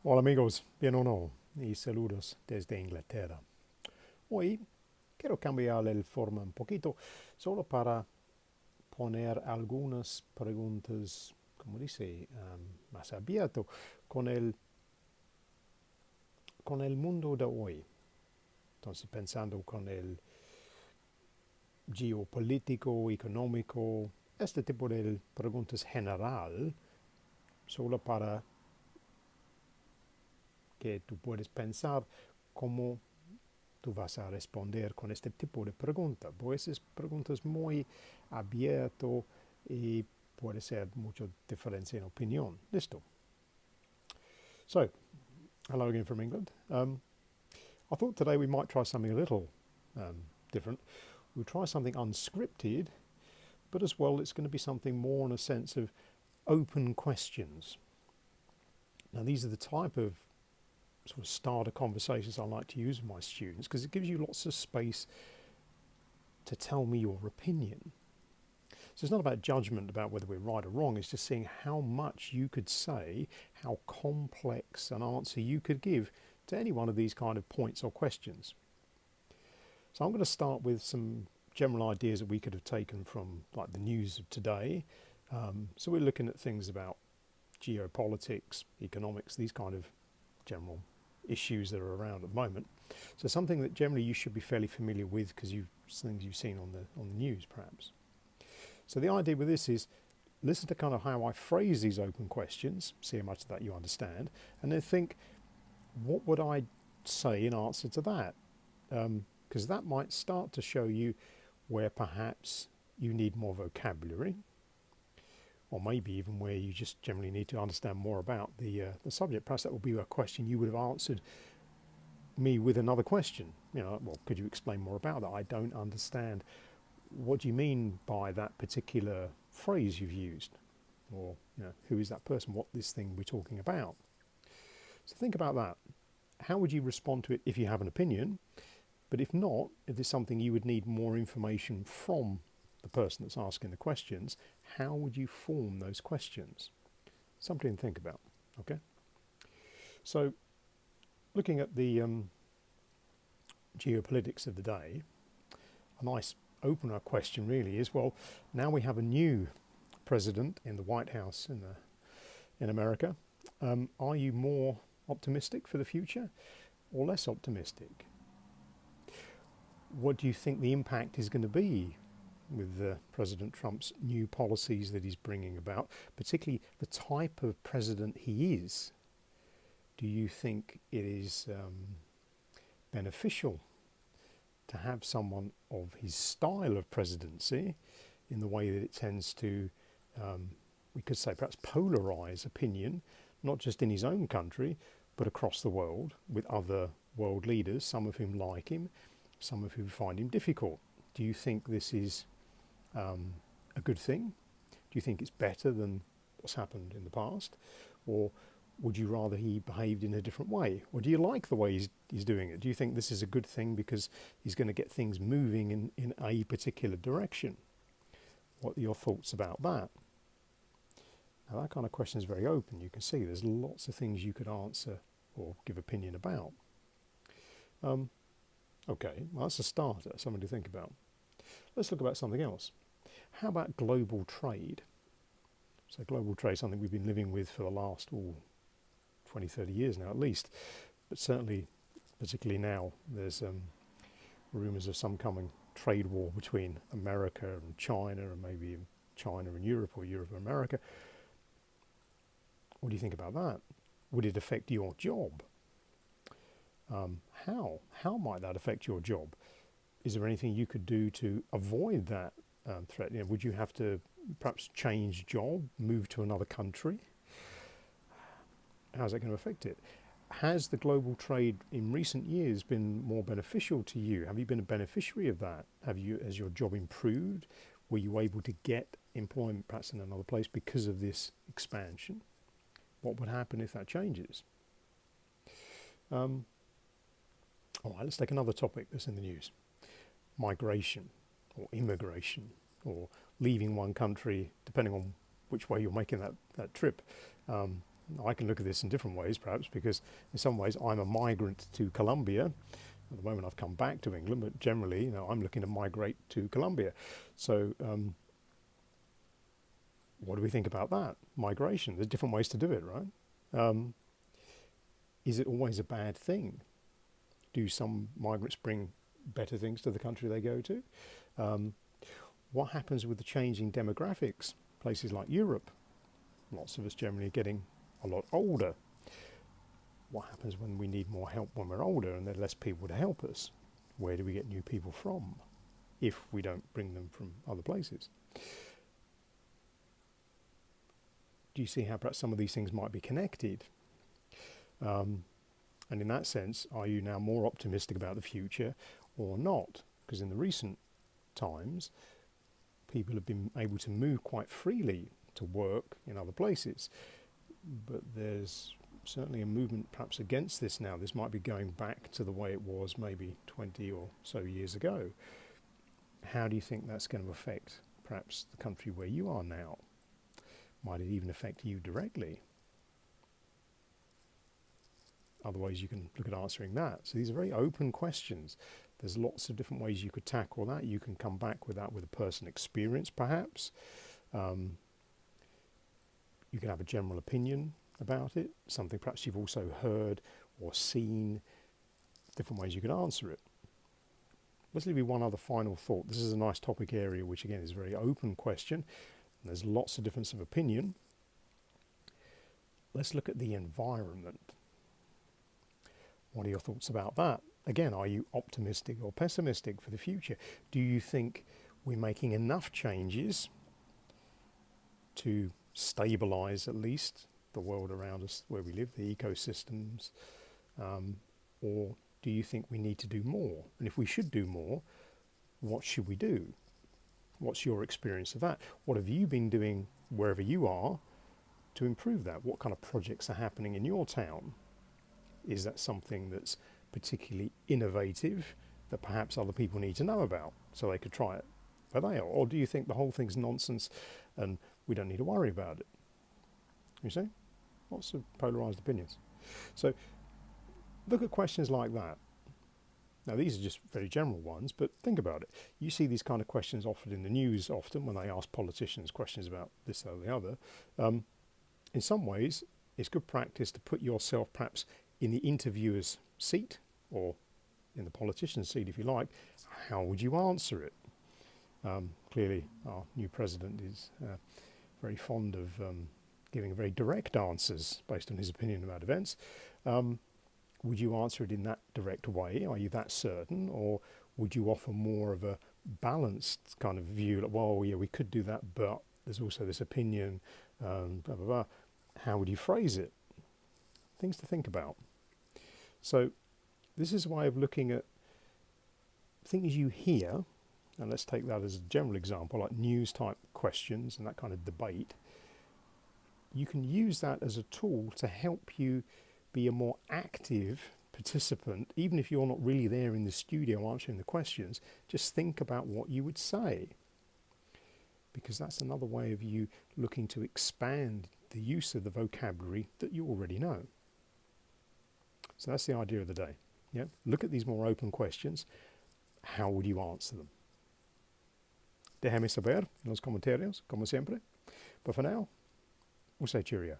Hola amigos, bien o no, y saludos desde Inglaterra. Hoy quiero cambiar el forma un poquito, solo para poner algunas preguntas, como dice, más abierto con el mundo de hoy. Entonces, pensando con el geopolítico, económico, este tipo de preguntas general, solo para que tú puedas pensar cómo tú vas a responder con este tipo de pregunta. Pues es preguntas muy abierto y puede ser mucha diferencia en opinión. Listo. So, hello again from England. I thought today we might try something a little different. We'll try something unscripted, but as well it's going to be something more in a sense of open questions. Now these are the type of sort of starter conversations I like to use with my students because it gives you lots of space to tell me your opinion. So it's not about judgment about whether we're right or wrong, it's just seeing how much you could say, how complex an answer you could give to any one of these kind of points or questions. So I'm going to start with some general ideas that we could have taken from like the news of today. So we're looking at things about geopolitics, economics, these kind of general issues that are around at the moment. So something that generally you should be fairly familiar with because things you've seen on the news perhaps. So the idea with this is listen to kind of how I phrase these open questions, see how much of that you understand, and then think, what would I say in answer to that? Because that might start to show you where perhaps you need more vocabulary, or maybe even where you just generally need to understand more about the subject. Perhaps that will be a question you would have answered me with another question. You know, well, could you explain more about that? I don't understand. What do you mean by that particular phrase you've used? Or, you know, who is that person? What this thing we're talking about? So think about that. How would you respond to it if you have an opinion? But if not, if there's something you would need more information from the person that's asking the questions, how would you form those questions? Something to think about, okay? So looking at the geopolitics of the day, a nice opener question really is, well, now we have a new president in the White House in America. Are you more optimistic for the future or less optimistic? What do you think the impact is going to be with President Trump's new policies that he's bringing about, particularly the type of president he is? Do you think it is beneficial to have someone of his style of presidency in the way that it tends to, we could say perhaps polarize opinion, not just in his own country, but across the world with other world leaders, some of whom like him, some of whom find him difficult? Do you think this is a good thing? Do you think it's better than what's happened in the past? Or would you rather he behaved in a different way? Or do you like the way he's doing it? Do you think this is a good thing because he's going to get things moving in a particular direction? What are your thoughts about that? Now that kind of question is very open. You can see there's lots of things you could answer or give opinion about. Okay, well that's a starter, something to think about. Let's look about something else. How about global trade? So global trade is something we've been living with for the last 20, 30 years now at least, but certainly, particularly now, there's rumours of some coming trade war between America and China, and maybe China and Europe, or Europe and America. What do you think about that? Would it affect your job? How might that affect your job? Is there anything you could do to avoid that threat? You know, would you have to perhaps change job, move to another country? How's that going to affect it? Has the global trade in recent years been more beneficial to you? Have you been a beneficiary of that? Has your job improved? Were you able to get employment perhaps in another place because of this expansion? What would happen if that changes? All right, let's take another topic that's in the news. Migration or immigration or leaving one country, depending on which way you're making that trip, I can look at this in different ways, perhaps, because in some ways I'm a migrant to Colombia. At the moment I've come back to England, but generally, I'm looking to migrate to Colombia. So what do we think about that? Migration, there's different ways to do it, right? Is it always a bad thing? Do some migrants bring better things to the country they go to? What happens with the changing demographics? Places like Europe, lots of us generally are getting a lot older. What happens when we need more help when we're older and there are less people to help us? Where do we get new people from if we don't bring them from other places? Do you see how perhaps some of these things might be connected? And in that sense, are you now more optimistic about the future or not? Because in the recent times, people have been able to move quite freely to work in other places. But there's certainly a movement perhaps against this now. This might be going back to the way it was maybe 20 or so years ago. How do you think that's going to affect perhaps the country where you are now? Might it even affect you directly? Other ways you can look at answering that. So these are very open questions. There's lots of different ways you could tackle that. You can come back with that with a personal experience, perhaps. You can have a general opinion about it, something perhaps you've also heard or seen, different ways you could answer it. Let's leave you one other final thought. This is a nice topic area, which again is a very open question. And there's lots of difference of opinion. Let's look at the environment. What are your thoughts about that? Again, are you optimistic or pessimistic for the future? Do you think we're making enough changes to stabilise at least the world around us where we live, the ecosystems, or do you think we need to do more? And if we should do more, what should we do? What's your experience of that? What have you been doing wherever you are to improve that? What kind of projects are happening in your town? Is that something that's particularly innovative that perhaps other people need to know about so they could try it? Are they? Or do you think the whole thing's nonsense and we don't need to worry about it? You see? Lots of polarised opinions. So look at questions like that. Now these are just very general ones, but think about it. You see these kind of questions offered in the news often when they ask politicians questions about this or the other. In some ways, it's good practice to put yourself perhaps in the interviewer's seat or in the politician's seat, if you like. How would you answer it? Clearly, our new president is very fond of giving very direct answers based on his opinion about events. Would you answer it in that direct way? Are you that certain? Or would you offer more of a balanced kind of view, like, well, yeah, we could do that, but there's also this opinion, blah, blah, blah. How would you phrase it? Things to think about. So this is a way of looking at things you hear, and let's take that as a general example, like news type questions and that kind of debate. You can use that as a tool to help you be a more active participant, even if you're not really there in the studio answering the questions. Just think about what you would say, because that's another way of you looking to expand the use of the vocabulary that you already know. So that's the idea of the day. Yeah? Look at these more open questions. How would you answer them? Déjame saber en los comentarios, como siempre. But for now, we'll say cheerio.